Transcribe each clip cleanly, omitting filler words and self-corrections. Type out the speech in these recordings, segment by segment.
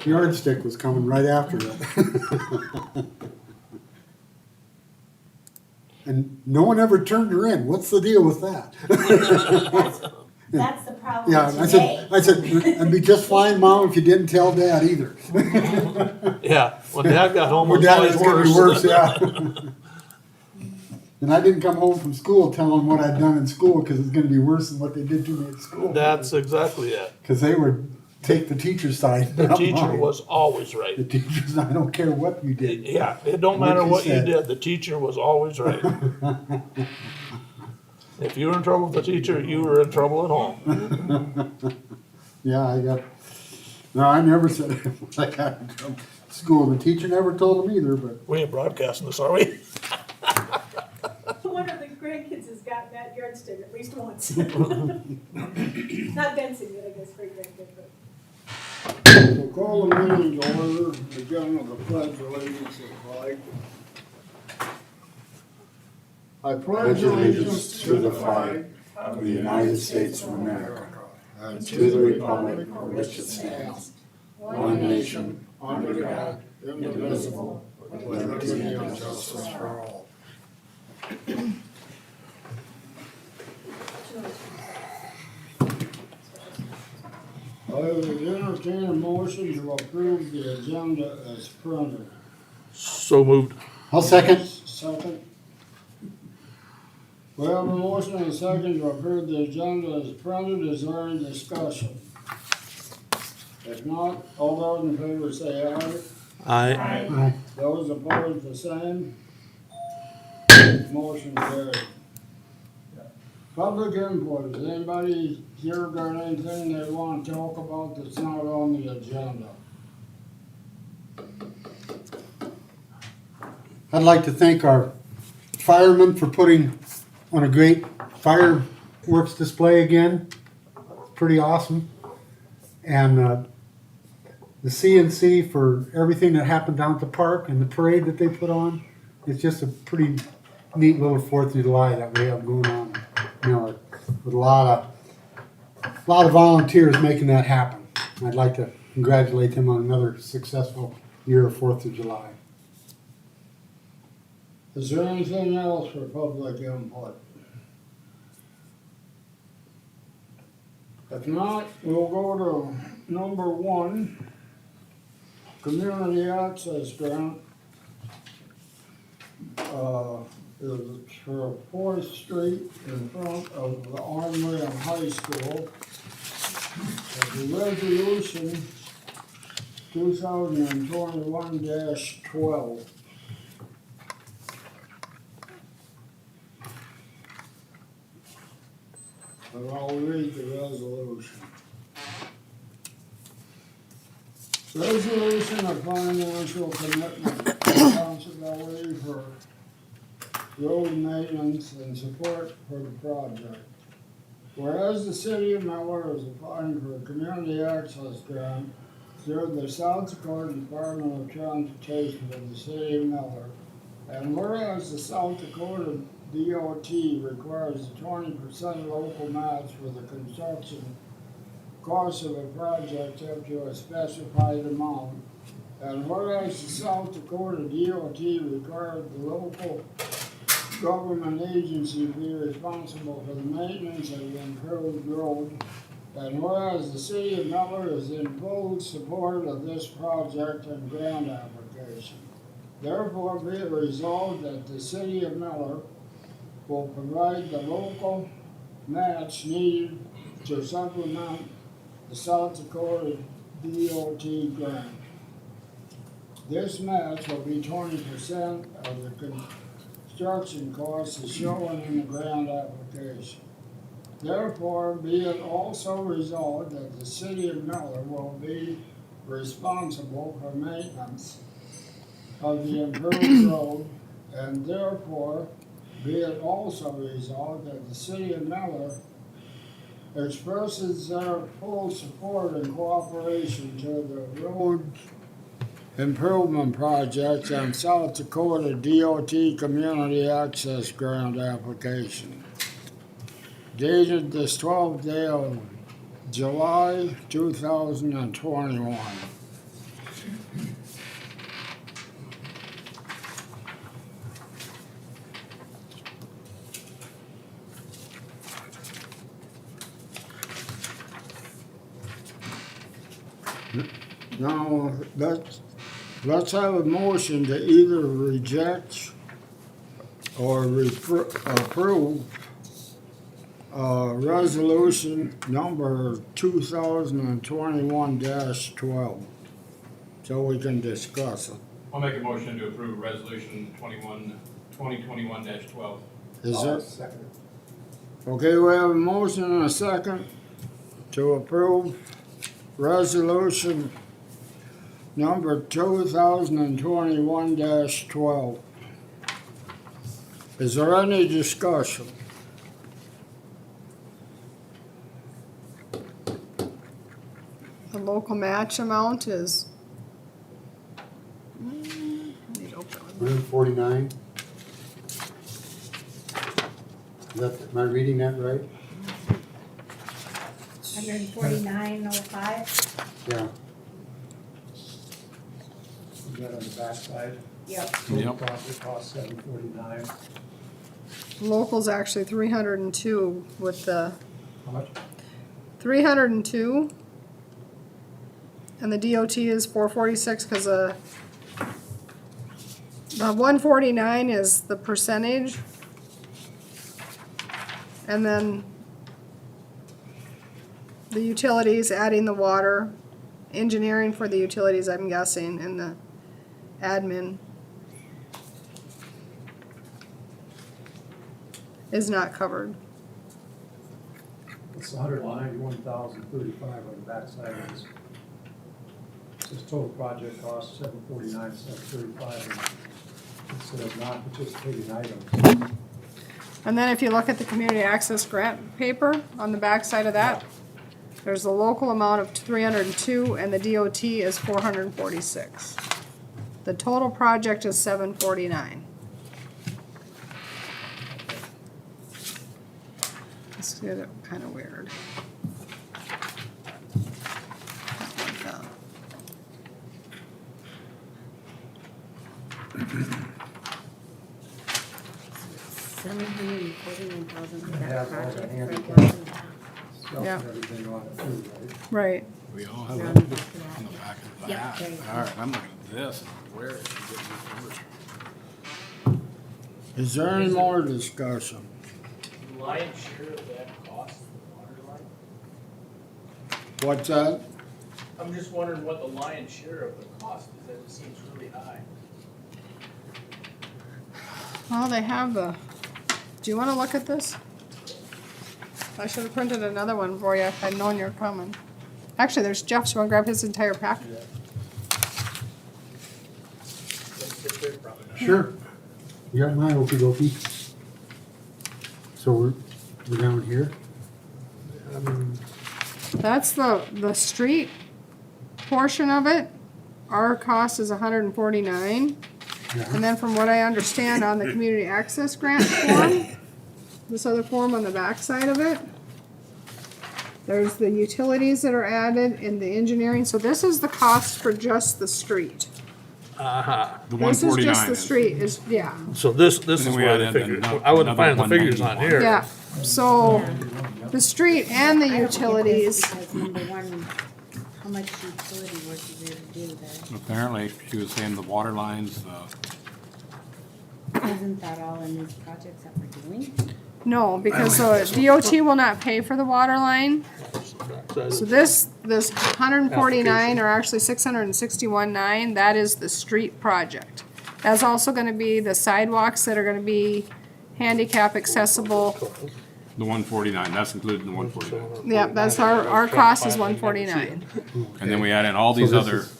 yardstick was coming right after that. And no one ever turned her in. What's the deal with that? That's the problem Yeah, today. I said, it'd be just fine, Mom, if you didn't tell Dad either. Yeah, when Dad got home, it Well, was Dad, always it's gonna be worse, worse. yeah. And I didn't come home from school telling them what I'd done in school, because it's gonna be worse than what they did to me at school. That's exactly it. Because they would take the teacher's side. The not teacher mine. was always The right. teachers, I don't care what you did. Yeah, it don't What matter you what you said. did, the teacher was always right. If you were in trouble with the teacher, you were in trouble at home. Yeah, no, I never said I got in trouble at school. The teacher never told them either, but We ain't broadcasting this, are we? One of the grandkids has got that yardstick at least once. Not Benson yet, I guess, great grandkid, but. We'll call the meeting to order, begin with the pledge of allegiance to the flag. I pledge allegiance to the flag of the United States of America, and to the republic for which it stands, one nation, under God, indivisible, with liberty and justice for all. I would entertain a motion to approve the agenda as printed. So moved. I'll second. Second. We have a motion and a second to approve the agenda as printed. Is there any discussion? If not, all those in favor say aye. Aye. Those opposed, the same. Motion carried. Public input, has anybody here got anything they want to talk about that's not on the agenda? I'd like to thank our firemen for putting on a great fireworks display again. Pretty awesome. And the CNC for everything that happened down at the park and the parade that they put on. It's just a pretty neat little 4th of July that we have going on. You know, with a lot of volunteers making that happen. I'd like to congratulate them on another successful year of 4th of July. Is there anything else for public input? If not, we'll go to number 1, Community Access Grant. It's for 4th Street in front of the Armory and High School. The resolution 2021-12. And I'll read the resolution. Resolution of financial commitment and responsibility for road maintenance and support for the project. Whereas the city of Miller is applying for a community access grant through the South Dakota Department of Transportation for the city of Miller, and whereas the South Dakota DOT requires a 20% local match for the construction cost of a project up to a specified amount, and whereas the South Dakota DOT requires the local government agency be responsible for the maintenance of the improved road, and whereas the city of Miller is in full support of this project and grant application, therefore be it resolved that the city of Miller will provide the local match needed to supplement the South Dakota DOT grant. This match will be 20% of the construction costs as shown in the grant application. Therefore, be it also resolved that the city of Miller will be responsible for maintenance of the improved road, and therefore, be it also resolved that the city of Miller expresses their full support and cooperation to the road improvement projects and South Dakota DOT Community Access Grant application. Dated this 12th day of July 2021. Now, let's have a motion to either reject or approve resolution number 2021-12, so we can discuss it. I'll make a motion to approve resolution 2021-12. Is there? Okay, we have a motion and a second to approve resolution number 2021-12. Is there any discussion? The local match amount is. I need to open it. 149. Am I reading that right? 149.05. Yeah. Is that on the backside? Yep. Total project cost $749. Local's actually 302 with the How much? 302. And the DOT is 446 because the 149 is the percentage. And then the utilities, adding the water, engineering for the utilities, I'm guessing, and the admin is not covered. It's $191,035 on the backside of this. This total project cost $749, $735 instead of non-participating items. And then if you look at the community access grant paper on the back side of that, there's a local amount of 302 and the DOT is 446. The total project is 749. This is kind of weird. Like that. $749,000 for It that has all the project for handy a thousand. Stuff Yeah. and everything on it too, right? Right. We all have Round that about for on the that. back of Yeah, that. there you go. All right, I'm looking at this. Where is she getting these numbers? Is there any more discussion? Lion's share of that cost for the water line? What's that? I'm just wondering what the lion's share of the cost is, that just seems really high. Well, they have the, do you want to look at this? I should have printed another one for you if I'd known you were coming. Actually, there's Jeff's. You want to grab his entire packet? That's just their probably not. Sure. You got my okey dokey. So we're down here. That's the street portion of it. Our cost is 149. Yeah. And then from what I understand on the community access grant form, this other form on the back side of it, there's the utilities that are added in the engineering. So this is the cost for just the street. Aha. The This is just 149 the is. street is, yeah. So this And is then we where add the in figures, another- I wouldn't find the another figures on 191. here. Yeah, so the street and the I don't get this utilities, Because number one, how much utility work is there to do there? Apparently, she was saying the water lines, Isn't that all in these projects that we're doing? no, because the DOT will not pay for the water line. So this 149 or actually 661.9, that is the street project. That's also gonna be the sidewalks that are gonna be handicap accessible. the 149, that's included in the 149. Yep, that's our cost is 149. And then we add in all these So this other, is-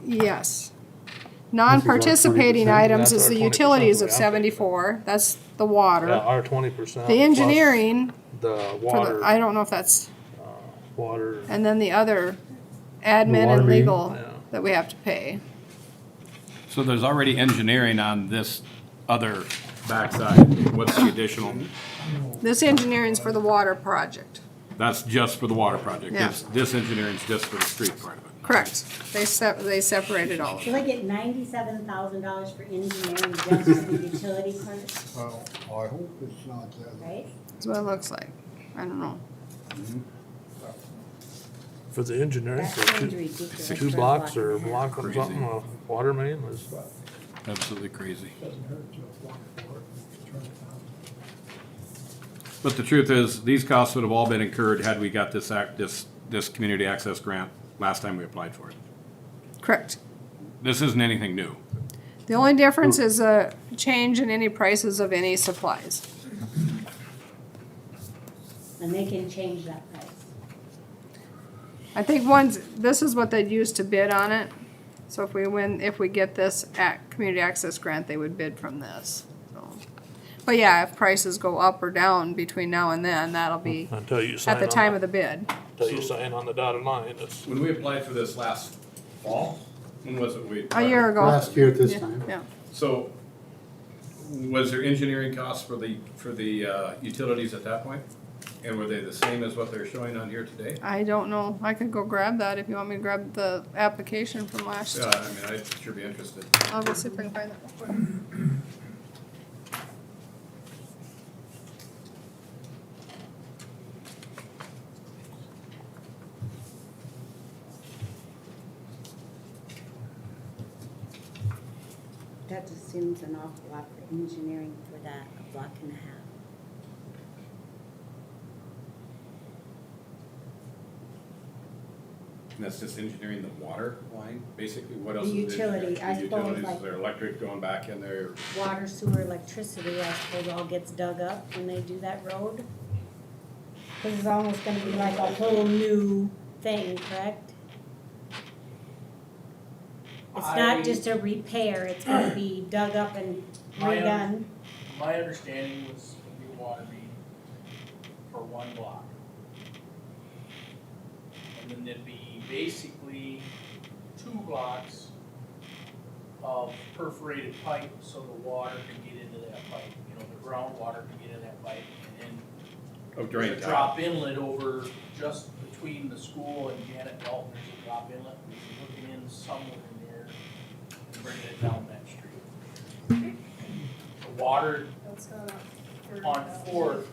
Yes. Non-participating 20%? items That's is our the 20% utilities of we have. 74, that's the Yeah, water. our 20%. The engineering, The for water, the, I don't know if that's, water, and then the other admin water and main? legal Yeah. that we have to pay. so there's already engineering on this other backside. What's the additional? This engineering's for the water project. That's just for the water project. Yeah. This engineering's just for the street part of it. Correct. They separated all of So it. they get $97,000 for engineering just for the utility part, Well, I hope it's not that. right? That's what it looks like. I don't know. For the engineering, That for seems ridiculous. two for a blocks block or and a half. block or something, a water main was, Absolutely crazy. Doesn't hurt to apply for it, try it out. But the truth is, these costs would have all been incurred had we got this community access grant last time we applied for it. Correct. This isn't anything new. The only difference is a change in any prices of any supplies. And they can change that price. I think this is what they'd use to bid on it. So if we get this community access grant, they would bid from this, so. But yeah, if prices go up or down between now and then, that'll be until you sign at the on, time of the bid. until you sign on the dotted line, it's. When we applied for this last fall, when was it we? A year ago. Last year at this Yeah, time. yeah. So, was there engineering costs for the utilities at that point? And were they the same as what they're showing on here today? I don't know. I could go grab that if you want me to grab the application from last. Yeah, I mean, I'd sure be interested. I'll go see if I can find that real quick. That just seems an awful lot for engineering for that, a block and a half. And that's just engineering the water line, basically? What else The is it? utility, I The suppose, utilities, like- is there electric going back in there? Water, sewer, electricity, I suppose all gets dug up when they do that road. Cause it's almost gonna be like a whole new thing, correct? It's not just a repair, it's gonna be dug up and redone. My understanding was it'd be water main for one block. And then there'd be basically 2 blocks of perforated pipe so the water can get into that pipe. You know, the groundwater can get in that pipe, and then Oh, there's drain a tile. drop inlet over just between the school and Janet Dalton. There's a drop inlet. We can hook it in somewhere in there and bring it down that street. The water That's not on Fourth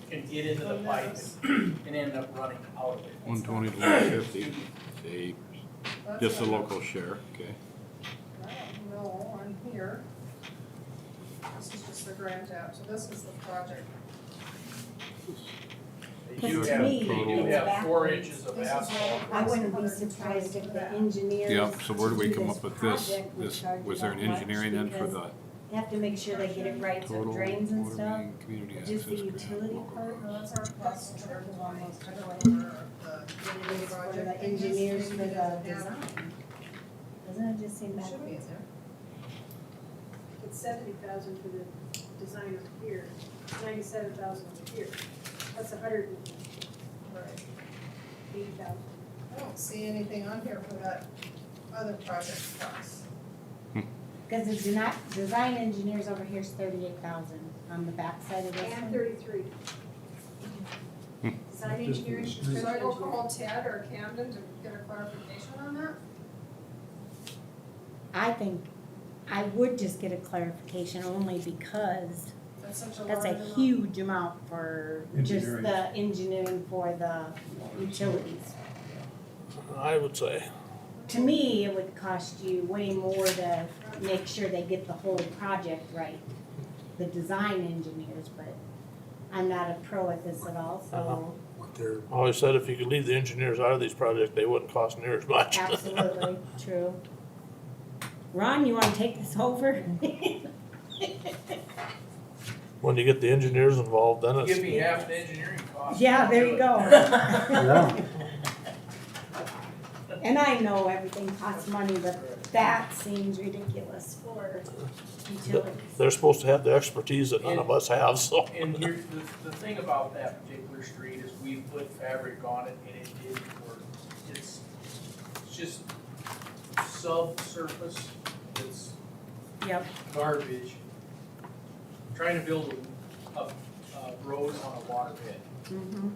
can get into the pipe and end up running out of it. 120 to 150, say, just the local share, okay. I don't know on here. This is just the grant app, so this is the project. You Cause to have, me, you it's have 4 backwards. inches of This is asphalt. I wouldn't be surprised if the engineers. Yep, so where do we do come this up with this? project would This, charge was there an that much engineering then for because the They have to make sure they get it right, so total it drains and water stuff. main community access Just the grant? utility part, No, that's our cost That's for almost the for the engineers for the design. Doesn't it just seem Should be in backwards? there. It's 70,000 for the design of here, 97,000 over here. That's 180,000. Right. I don't see anything on here for that other project cost. Cause the design engineers over here is 38,000 on the back side of this And one. 33. Design engineering. Should I go call Ted or Camden to get a clarification on that? I think I would just get a clarification only because That's such a that's a large amount. huge amount for just Engineering. the engineering for the utilities. I would say, To me, it would cost you way more to make sure they get the whole project right, the design engineers, but I'm not a pro at this at all, so I always said if you could leave the engineers out of these projects, they wouldn't cost near as much. absolutely, true. Ron, you wanna take this over? When you get the engineers involved, then Give it's, me half the engineering cost. Yeah, there you go. Yeah, And I know everything costs money, but that seems ridiculous for utilities. they're supposed to have the expertise that none of us have, so. And here's the thing about that particular street is we put fabric on it and it didn't work. It's just subsurface, it's Yep, garbage. Trying to build a road on a waterbed. mhm.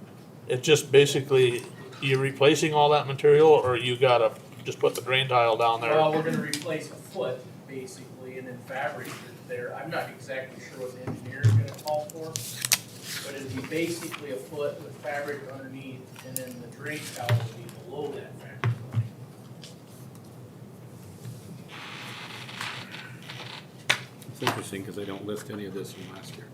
It's just basically, you're replacing all that material, or you gotta just put the drain tile down Well, there? we're gonna replace a foot basically and then fabric there. I'm not exactly sure what the engineer is gonna call for. But it'd be basically a foot with fabric underneath and then the drain tile would be below that factor. It's interesting because they don't list any of this from last year.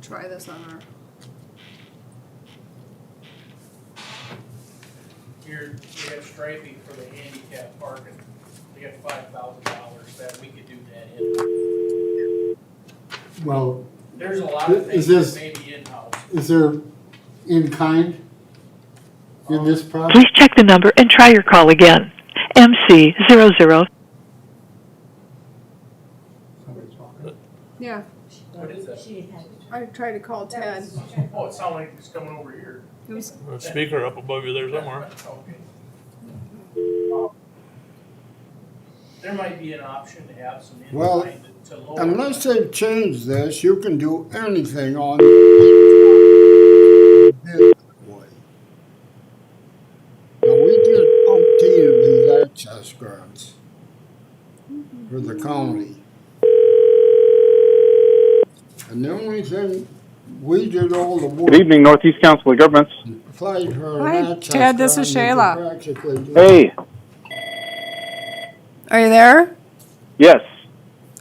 Try this on our, Here, we have striping for the handicap parking, we have $5,000 that we could do that in. Well, There's a lot of Is things this- that may be in-house. is there in kind in this project? Please check the number and try your call again. MC00. Somebody's talking. yeah, What is that? She had, I tried to call Ted. Oh, it sounded like it's coming over here. It was, A speaker up above you there somewhere. Okay. There might be an option to have some Well, in-kind to lower. Unless they've changed this, you can do anything on. Now, we did umpteen of these access grants for the county. And the only thing, we did all the work. Good evening, Northeast Council of Governments. Applied for an Hi, access Ted, this is grant, you Shayla. could practically do- Hey, are you there? yes.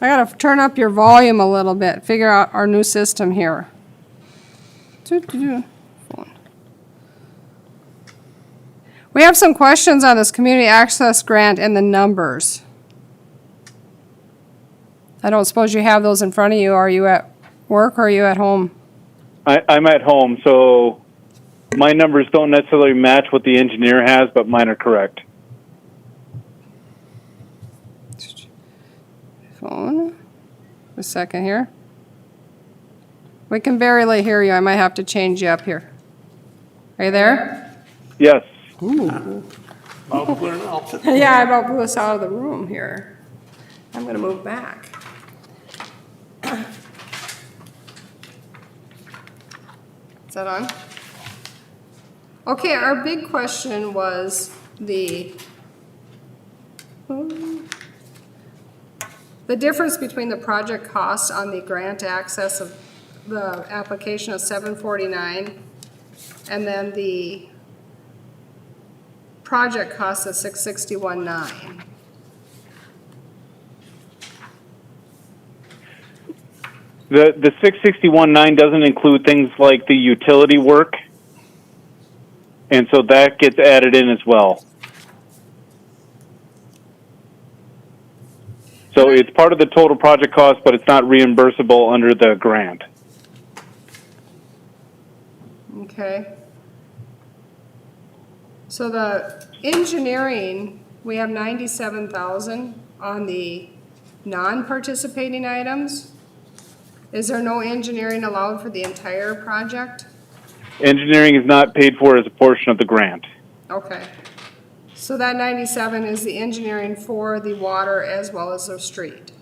I gotta turn up your volume a little bit, figure out our new system here. Phone. We have some questions on this community access grant and the numbers. I don't suppose you have those in front of you. Are you at work or are you at home? I'm at home, so my numbers don't necessarily match what the engineer has, but mine are correct. Phone. A second here. We can barely hear you. I might have to change you up here. Are you there? Yes. Ooh. Loud and clear now. Yeah, I about blew us out of the room here. I'm gonna move back. Is that on? Okay, our big question was the difference between the project cost on the grant access of the application of $749 and then the project cost of $661.9. The 661.9 doesn't include things like the utility work, and so that gets added in as well. So it's part of the total project cost, but it's not reimbursable under the grant. Okay. So the engineering, we have 97,000 on the non-participating items. Is there no engineering allowed for the entire project? Engineering is not paid for as a portion of the grant. Okay. So that 97 is the engineering for the water as well as the street.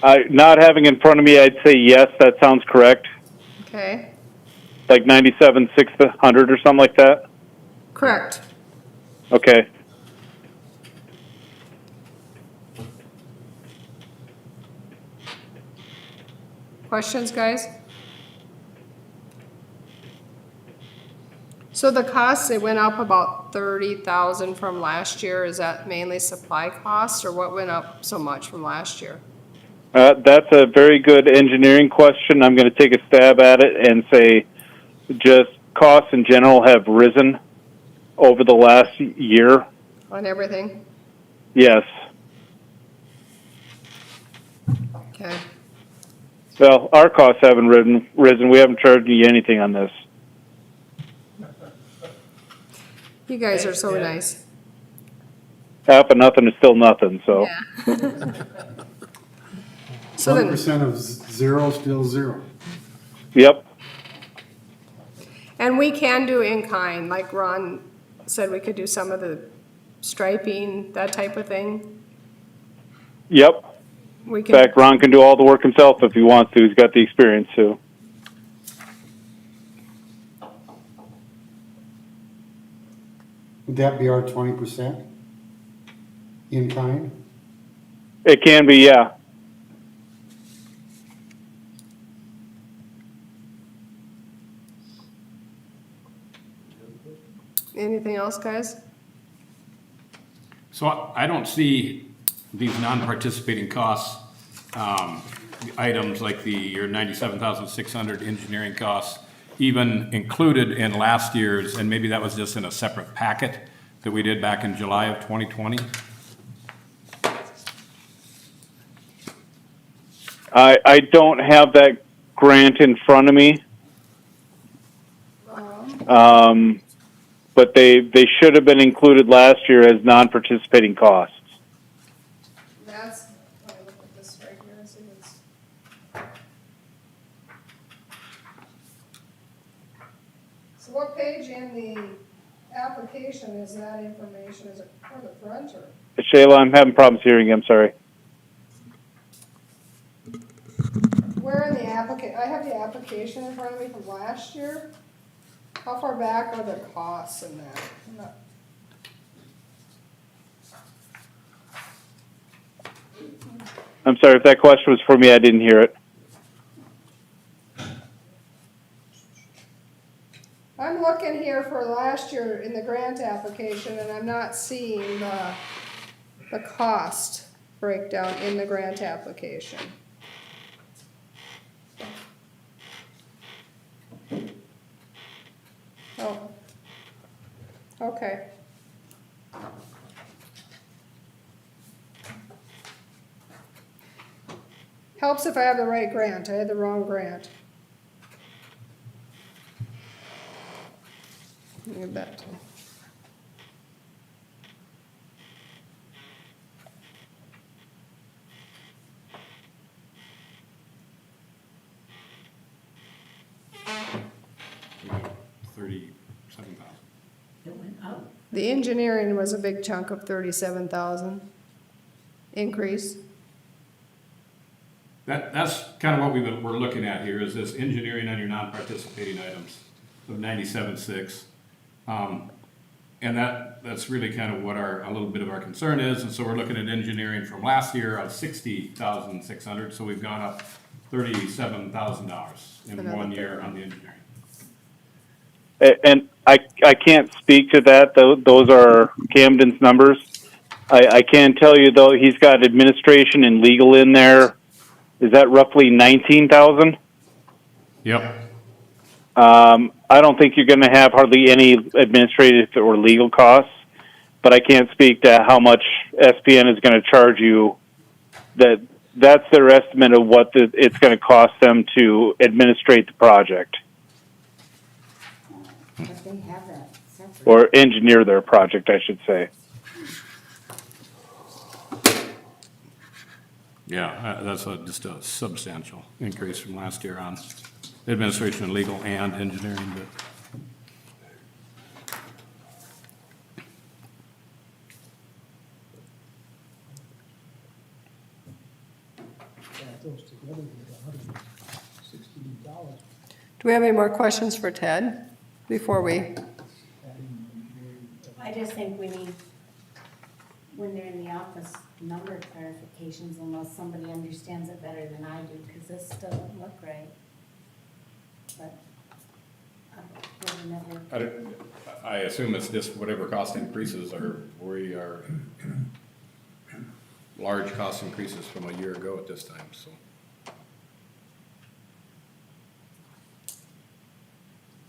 Not having in front of me, I'd say yes, that sounds correct. Okay, Like 97,600 or something like that? correct. Okay. Questions, guys? So the costs, it went up about 30,000 from last year. Is that mainly supply costs, or what went up so much from last year? That's a very good engineering question. I'm going to take a stab at it and say just costs in general have risen over the last year. On everything? Yes. Okay. Well, our costs haven't risen. We haven't charged you anything on this. You guys are so nice. Half of nothing is still nothing, so. Yeah. So then, 1% of zero, still zero. Yep. and we can do in-kind, like Ron said, we could do some of the striping, that type of thing. Yep. We In can. fact, Ron can do all the work himself if he wants to. He's got the experience too. Would that be our 20%? in kind? It can be, yeah. Anything else, guys? So I don't see these non-participating costs, items like your 97,600 engineering costs even included in last year's, and maybe that was just in a separate packet that we did back in July of 2020. I don't have that grant in front of me. But they should have been included last year as non-participating costs. That's, let me look at this right here and see what's. So what page in the application is that information? Is it for the front or? Shayla, I'm having problems hearing you. I'm sorry. Where in the I have the application in front of me from last year. How far back are the costs in that? I'm not- I'm sorry, if that question was for me, I didn't hear it. I'm looking here for last year in the grant application and I'm not seeing the cost breakdown in the grant application. Oh, okay. Helps if I have the right grant. I had the wrong grant. You bet. The engineering was a big chunk of 37,000 increase. That's kind of what we're looking at here, is this engineering on your non-participating items of 97.6. And that's really kind of what a little bit of our concern is, and so we're looking at engineering from last year of 60,600, so we've gone up $37,000 in 1 year on the engineering. And I can't speak to that. Those are Camden's numbers. I can tell you though, he's got administration and legal in there. Is that roughly 19,000? Yep. I don't think you're going to have hardly any administrative or legal costs, but I can't speak to how much SPN is going to charge you. That's their estimate of what it's going to cost them to administrate the project But they have that separate. or engineer their project, I should say. Yeah, that's just a substantial increase from last year on administration and legal and engineering, but. Add those together, you get $116. Do we have any more questions for Ted before we? I just think we need, when they're in the office, number clarifications unless somebody understands it better than I do, because this doesn't look right. But, we'll never. I assume it's just whatever cost increases we are large cost increases from a year ago at this time, so.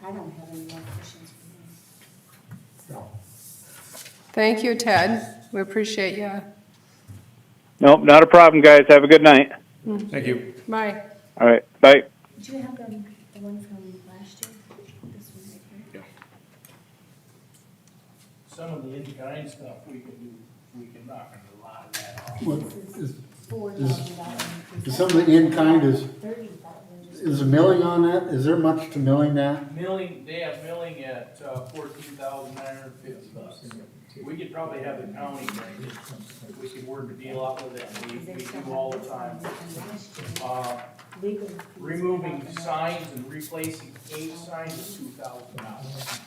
I don't have any more questions for you. Thank you, Ted. We appreciate you. Nope, not a problem, guys. Have a good night. Thank you. Bye. All right, bye. Did you have the one from last year? This one right here? Some of the in-kind stuff we can do, we can knock a lot of that off. What is $4,000. some of the in-kind is 30,000. is the milling on that? Is there much to milling that? Milling, they have milling at $14,950. We could probably have the county bring it. We could work a deal out with it. We do all the time. Legal. Removing signs and replacing 8 signs is $2,000.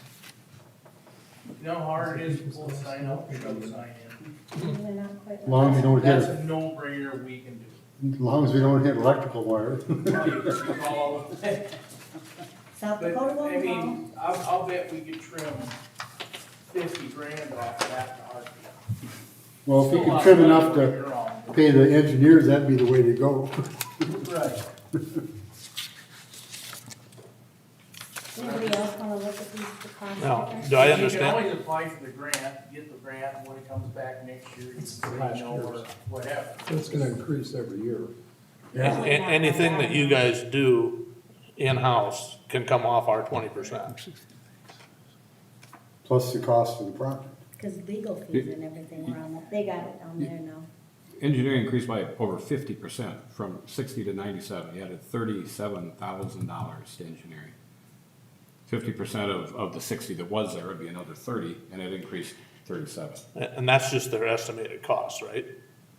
You know how hard it is to pull a sign up, shove a sign in? They're not quite As long as you don't That's hit, a no-brainer we can do. as long as we don't hit electrical wire. Well, you can call it. South But, Dakota I will mean, I'll bet we could trim 50 grand off of that in a heartbeat. Well, if you Still a can lot trim of money, enough don't to get me wrong. pay the engineers, that'd be the way to go. Right. Anybody else wanna look at these, the cost? Now, figures? do I You can understand? always apply for the grant, get the grant, and when it comes back next year, you can say last no or year's. whatever. It's gonna increase every year. Anything that you guys do in-house can come off our 20%. Plus the cost of the project. Cause legal fees and everything were on that, they got it down there now. Engineering increased by over 50% from 60 to 97. You added $37,000 to engineering. 50% of the 60 that was there would be another 30, and it increased 37. And that's just their estimated cost, right?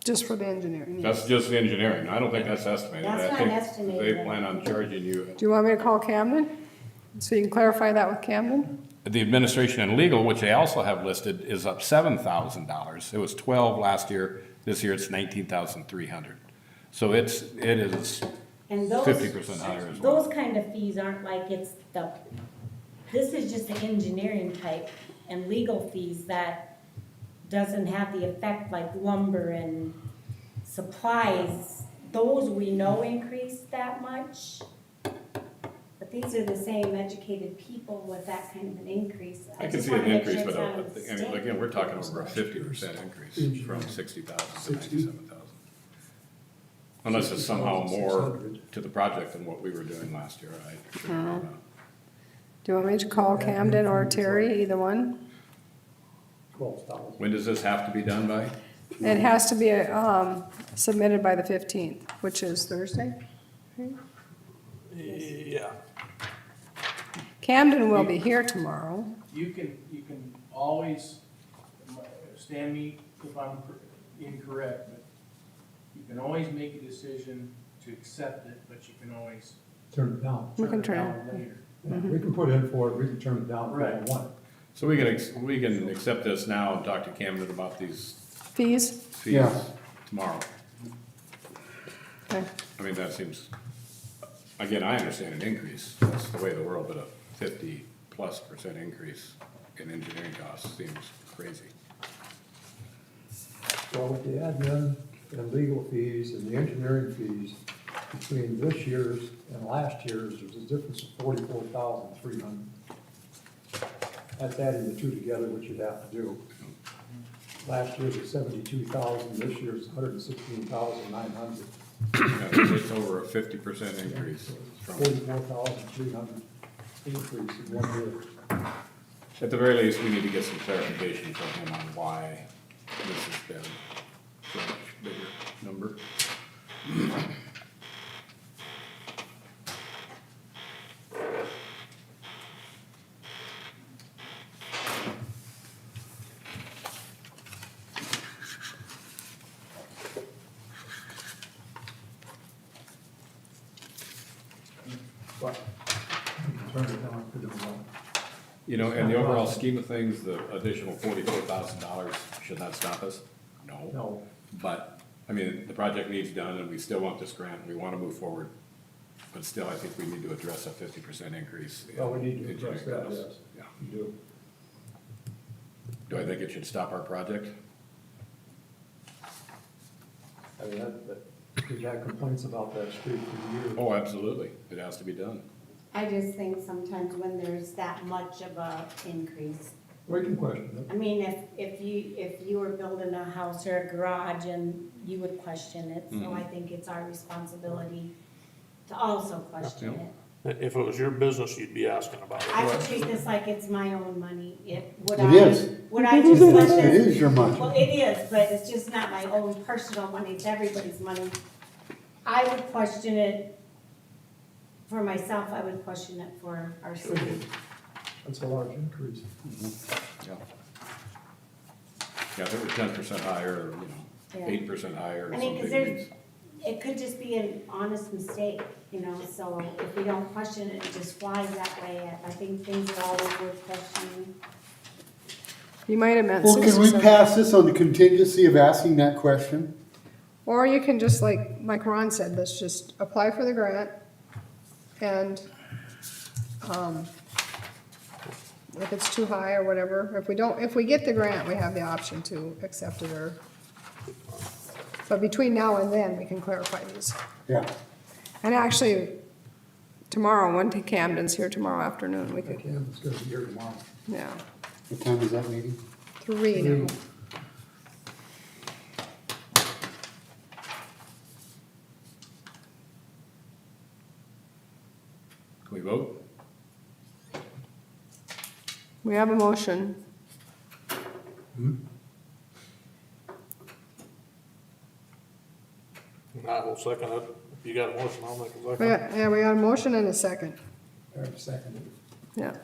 Just for the engineering. That's just the engineering. I don't think that's estimated. That's I not think estimated. They plan on charging you. Do you want me to call Camden? So you can clarify that with Camden? The administration and legal, which they also have listed, is up $7,000. It was 12 last year. This year it's 19,300. So it is And those. 50% higher as well. Those kind of fees aren't like it's this is just the engineering type and legal fees that doesn't have the effect like lumber and supplies. Those we know increased that much. But these are the same educated people with that kind of an increase. I can just see wanna an make increase, sure but it's not a I mean, mistake. again, we're talking over a 50% increase from 60,000 to 97,000. Unless it's somehow more to the project than what we were doing last year, I don't know. Do you want me to call Camden or Terry, either one? 12,000. When does this have to be done by? It has to be, submitted by the 15th, which is Thursday. Yeah. Camden will be here tomorrow. You can always, stand me if I'm incorrect, but you can always make a decision to accept it, but you can always Turn it down. We can turn it turn down later. Yeah, we can put in for it, we can turn it down if we Right. don't want it. So we can accept this now and talk to Camden about these Fees? fees Yeah. tomorrow. Okay. I mean, that seems, again, I understand an increase, that's the way of the world, but a 50+% increase in engineering costs seems crazy. Well, with the admin and legal fees and the engineering fees, between this year's and last year's, there's a difference of 44,300. That's adding the two together, which you'd have to do. Last year's was 72,000, this year's 116,900. It's over a 50% increase from, 44,300 increase in 1 year. at the very least, we need to get some clarification from him on why this has been so much bigger number. But you can turn it down if you don't want it. You know, in the overall scheme of things, the additional $44,000, should that stop us? No. No, But, I mean, the project needs done, and we still want this grant, we wanna move forward. But still, I think we need to address a 50% increase in well, we need to address engineering that, costs. yes, Yeah. we do. Do I think it should stop our project? I mean, we've had complaints about that street for years. Oh, absolutely, it has to be done. I just think sometimes when there's that much of a increase, We can question it. I mean, if you were building a house or a garage and you would question it, so I think it's our responsibility to also question it. If it was your business, you'd be asking about it. I would treat this like it's my own money. Would It I- is. Would I just let It this? is your money. Well, it is, but it's just not my own personal money, it's everybody's money. I would question it for myself, I would question it for our city. That's a large increase. Yeah. Yeah, if it were 10% higher, or, Yeah. 8% higher or I mean, 'cause something. there's, it could just be an honest mistake, so if we don't question it, it just flies that way. I think things are always worth questioning. You might have meant Well, can we 67. pass this on the contingency of asking that question? Or you can just like Ron said, let's just apply for the grant and, if it's too high or whatever, if we get the grant, we have the option to accept it or, but between now and then, we can clarify these. Yeah. And actually, tomorrow, when Camden's here tomorrow afternoon, we could, Camden's gonna be here tomorrow. yeah, What time is that meeting? 3 now. Can we vote? We have a motion. I will second it. If you got a motion, I'll make a second. Yeah, we got a motion and a second, I have a second. yeah.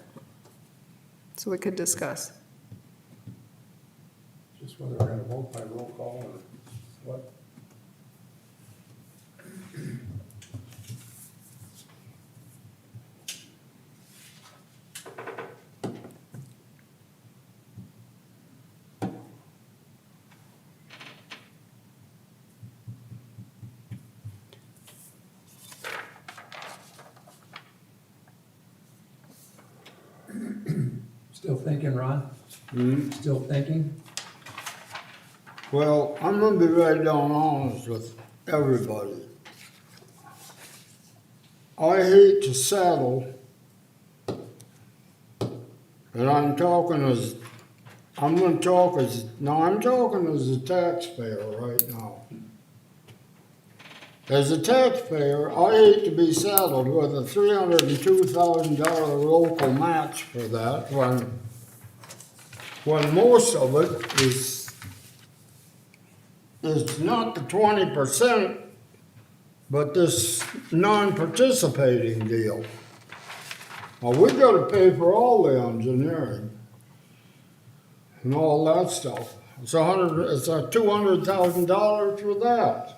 So we could discuss. Just whether we're gonna vote by roll call or what. Still thinking, Ron? Still thinking? Well, I'm gonna be right down honest with everybody. I hate to settle, and I'm talking as a taxpayer right now. As a taxpayer, I hate to be saddled with a $302,000 local match for that when most of it is not the 20%, but this non-participating deal. Well, we gotta pay for all the engineering and all that stuff. It's $200,000 for that.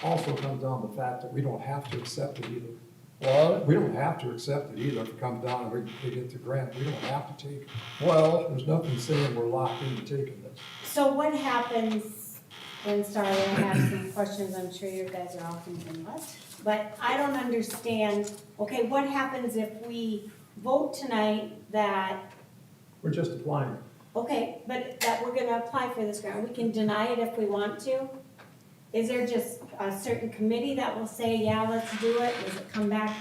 Also comes down to the fact that we don't have to accept it either. What? We don't have to accept it either if it comes down and we get the grant. We don't have to take it. Well, There's nothing saying we're locked into taking this. So what happens, and sorry, I have some questions, I'm sure you guys are all thinking, what? But I don't understand, okay, what happens if we vote tonight that, We're just applying it. okay, but that we're gonna apply for this grant, we can deny it if we want to? Is there just a certain committee that will say, yeah, let's do it? Does it come back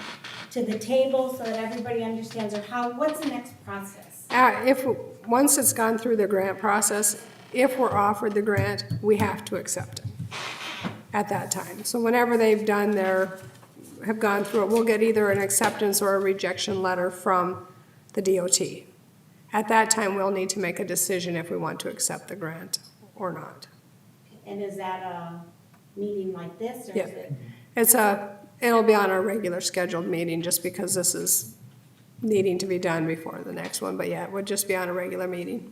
to the table so that everybody understands, or what's the next process? Once it's gone through the grant process, if we're offered the grant, we have to accept it at that time. So whenever they've have gone through it, we'll get either an acceptance or a rejection letter from the DOT. At that time, we'll need to make a decision if we want to accept the grant or not. And is that a meeting like this, or Yeah. is it? It'll be on our regular scheduled meeting, just because this is needing to be done before the next one, but yeah, it would just be on a regular meeting.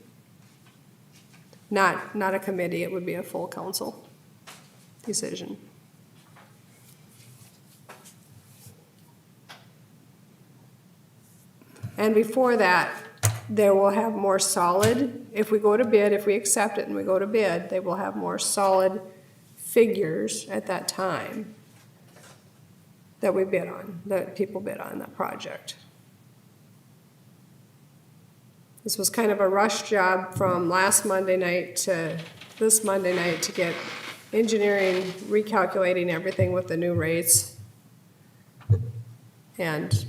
Not a committee, it would be a full council decision. And before that, they will have more solid, if we go to bid, if we accept it and we go to bid, they will have more solid figures at that time that we bid on, that people bid on that project. This was kind of a rush job from last Monday night to this Monday night to get engineering, recalculating everything with the new rates, and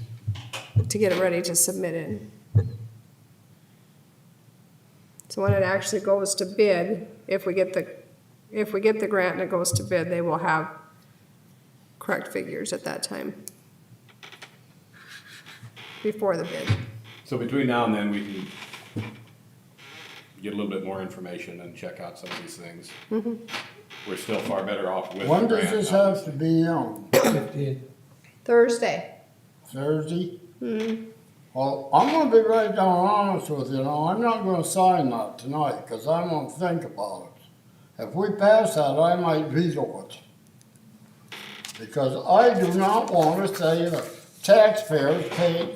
to get it ready to submit in. So when it actually goes to bid, if we get the grant and it goes to bid, they will have correct figures at that time, before the bid. So between now and then, we can get a little bit more information and check out some of these things. We're still far better off with the when grant. does this have to be on? 15. Thursday. Thursday? Well, I'm gonna be right down honest with you, I'm not gonna sign that tonight, cause I'm gonna think about it. If we pass that, I might veto it. Because I do not want to say that taxpayers pay,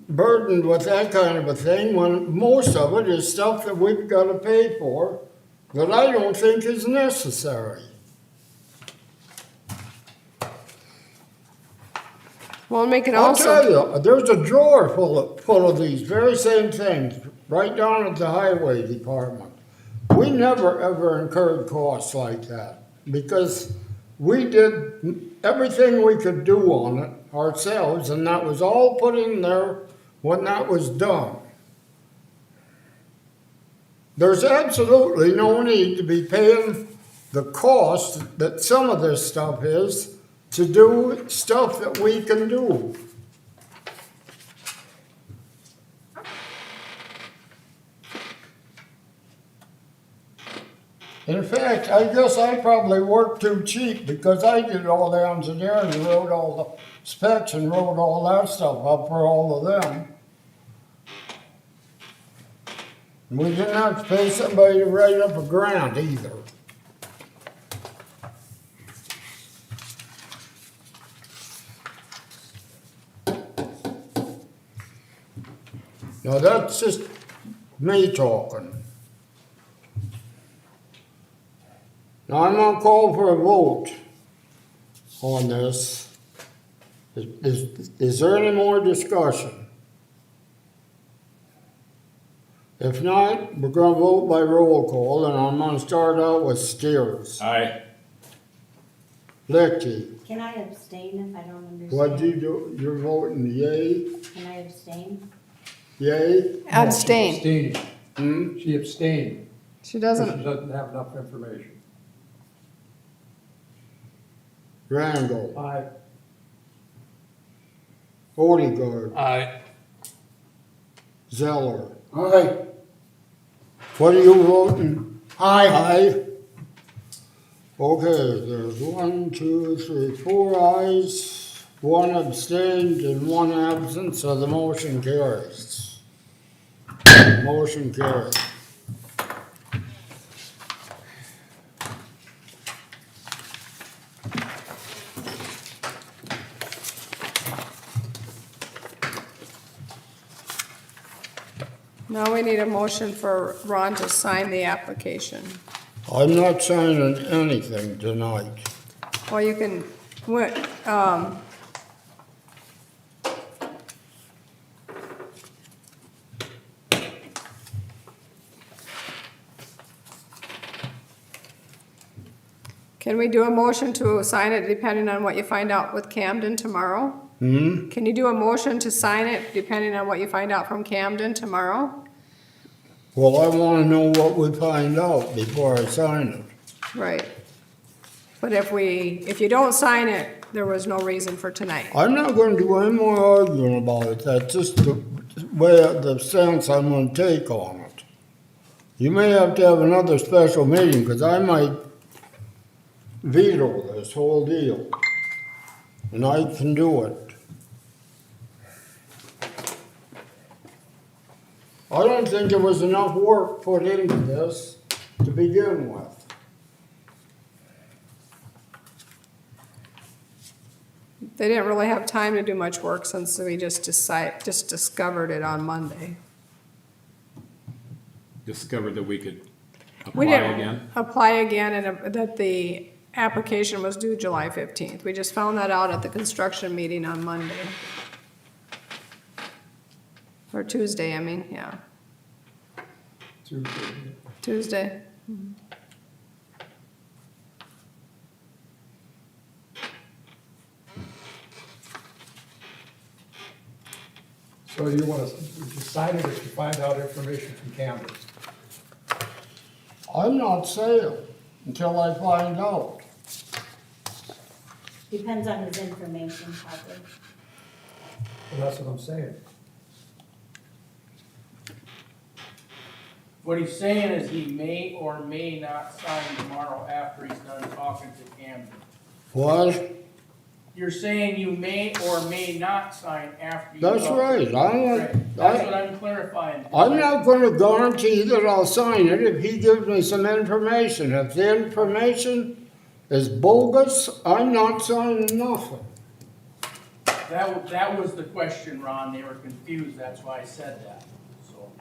burdened with that kind of a thing when most of it is stuff that we've got to pay for that I don't think is necessary. Well, make it I'll also. tell you, there's a drawer full of these very same things right down at the highway department. We never ever incurred costs like that because we did everything we could do on it ourselves, and that was all put in there when that was done. There's absolutely no need to be paying the cost that some of this stuff is to do stuff that we can do. In fact, I guess I probably worked too cheap because I did all the engineering and wrote all the specs and wrote all that stuff up for all of them. We didn't have to pay somebody to write up a grant either. Now that's just me talking. Now I'm gonna call for a vote on this. Is there any more discussion? If not, we're gonna vote by roll call, and I'm gonna start out with Steers. Aye. Licky, Can I abstain if I don't understand? what'd you do? You're voting yay? Can I abstain? Yay? Abstain. Abstaining. Hmm? She abstained. She She doesn't. doesn't have enough information. Randall, Aye. Odegaard, Aye. Zeller. Aye. What are you voting? Aye. Aye. Okay, there's 1, 2, 3, 4 ayes, 1 abstained, and 1 absent, so the motion carries. Motion carries. Now we need a motion for Ron to sign the application. I'm not signing anything tonight. Well, you can, can we do a motion to sign it depending on what you find out with Camden tomorrow? Hmm? Can you do a motion to sign it depending on what you find out from Camden tomorrow? Well, I wanna know what we find out before I sign it. Right. But if you don't sign it, there was no reason for tonight. I'm not gonna do any more arguing about it, that's just the way, the stance I'm gonna take on it. You may have to have another special meeting, cause I might veto this whole deal. And I can do it. I don't think there was enough work put into this to begin with. They didn't really have time to do much work since we just discovered it on Monday. Discovered that we could We apply didn't again. apply again and that the application was due July 15th. We just found that out at the construction meeting on Monday. Or Tuesday, I mean, yeah, Tuesday. So you want to decide it if you find out information from Camden. I'm not saying until I find out. Depends on his information, probably. Well, that's what I'm saying. What he's saying is he may or may not sign tomorrow after he's done talking to Camden. What? You're saying you may or may not sign after you. That's talk. right, That's what I'm clarifying. I'm not gonna guarantee that I'll sign it if he gives me some information. If the information is bogus, I'm not signing nothing. That was the question, Ron, they were confused, that's why I said that, so.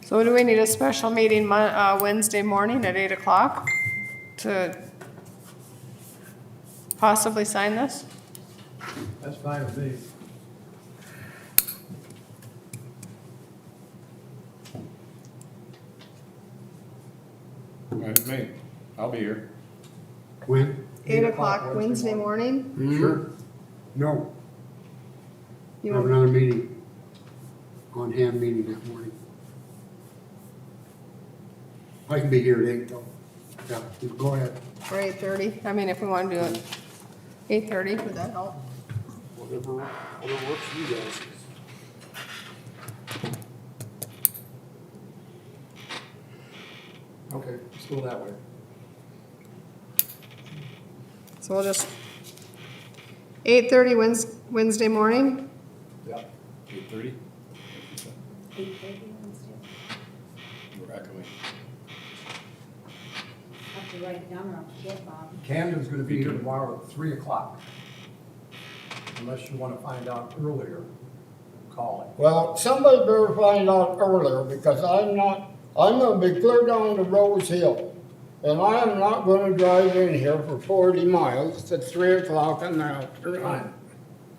So do we need a special meeting Wednesday morning at 8 o'clock to possibly sign this? That's fine with me. Right, with me. I'll be here. When? 8 o'clock Wednesday morning? Sure. No, You have want- another meeting, on-hand meeting that morning. I can be here at 8 though. Yeah, you go ahead. Or 8:30? I mean, if we want to do it 8:30, would that help? Whatever works for you guys. Okay, let's go that way. So we'll just, 8:30 Wednesday morning? Yeah. 8:30? 8:30 Wednesday. We're echoing. Have to write it down or I'll forget, Bob. Camden's gonna be here tomorrow at 3 o'clock. Unless you wanna find out earlier, call it. Well, somebody better find out earlier, because I'm gonna be clear down to Rose Hill. And I am not gonna drive in here for 40 miles at 3 o'clock in the afternoon. Fine,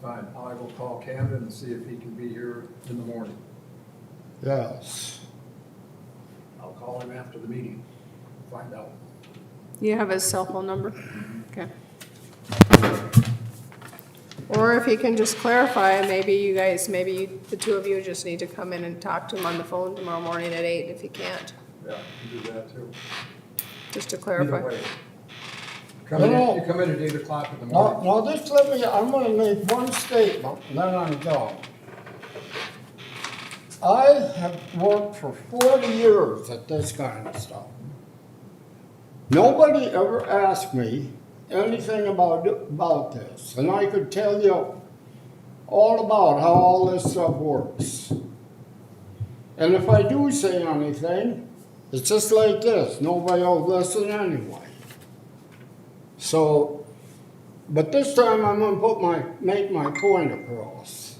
fine. I will call Camden and see if he can be here in the morning. Yes. I'll call him after the meeting, find out. You have his cell phone number? Okay. Or if you can just clarify, maybe you guys, the two of you just need to come in and talk to him on the phone tomorrow morning at 8 if you can't, Yeah, you do that too. just to Either clarify. way. You come in at 8 o'clock in the morning. Now just let me, I'm gonna make one statement, and then I'm done. I have worked for 40 years at this kind of stuff. Nobody ever asked me anything about this, and I could tell you all about how all this stuff works. And if I do say anything, it's just like this, nobody will listen anyway. So, but this time I'm gonna make my point across.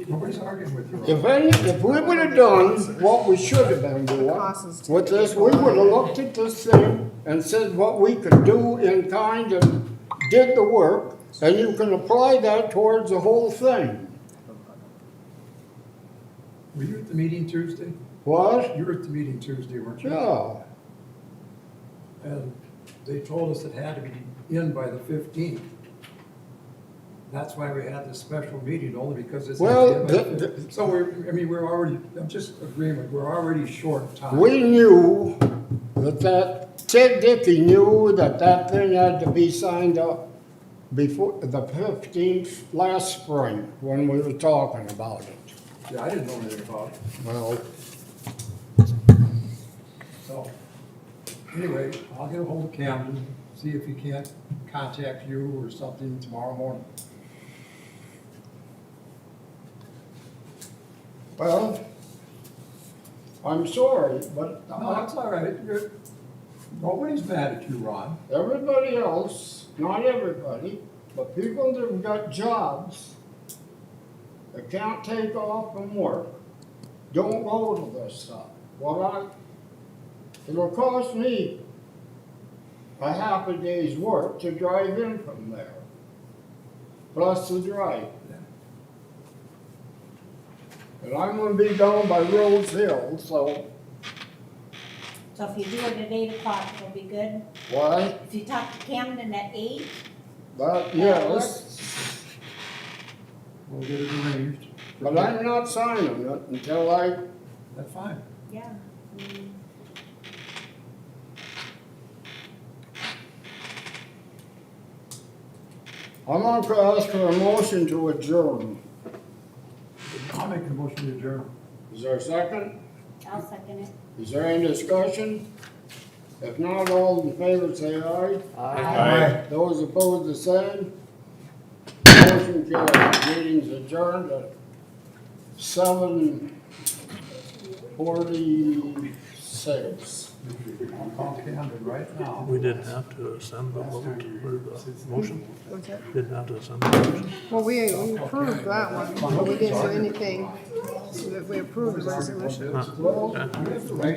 Nobody's arguing with you. If we would have done what we should have been doing with this, we would have looked at this thing and said what we could do in kind and did the work, and you can apply that towards the whole thing. Were you at the meeting Tuesday? What? You were at the meeting Tuesday, weren't you? Yeah. And they told us it had to be in by the 15th. That's why we had this special meeting, only because it's. Well, So we're already, I'm just agreeing, we're already short time. we knew that Ted Dickey knew that thing had to be signed up before the 15th last spring when we were talking about it. Yeah, I didn't know anything about it. Well, So, anyway, I'll get a hold of Camden, see if he can't contact you or something tomorrow morning. well, I'm sorry, but No, that's all right. Nobody's mad at you, Ron. everybody else, not everybody, but people that have got jobs that can't take off from work, don't go to this stuff. It'll cost me a half a day's work to drive in from there, plus the drive. And I'm gonna be down by Rose Hill, so So if you do it at 8 o'clock, it'll be good. why? If you talk to Camden at 8, But yes, We'll get it arranged. but I'm not signing it until That's fine. yeah. I'm gonna ask for a motion to adjourn. I'll make the motion to adjourn. Is there a second? I'll second it. Is there any discussion? If not, all in favor say aye. Aye. Those opposed, the same. Motion carried. Meeting's adjourned at 7:46. I'll call Camden right now. We didn't have to send the vote or the motion. What's that? Didn't have to send the motion. Well, we approved that one, but we didn't do anything, so that we approved the resolution. Huh. Okay.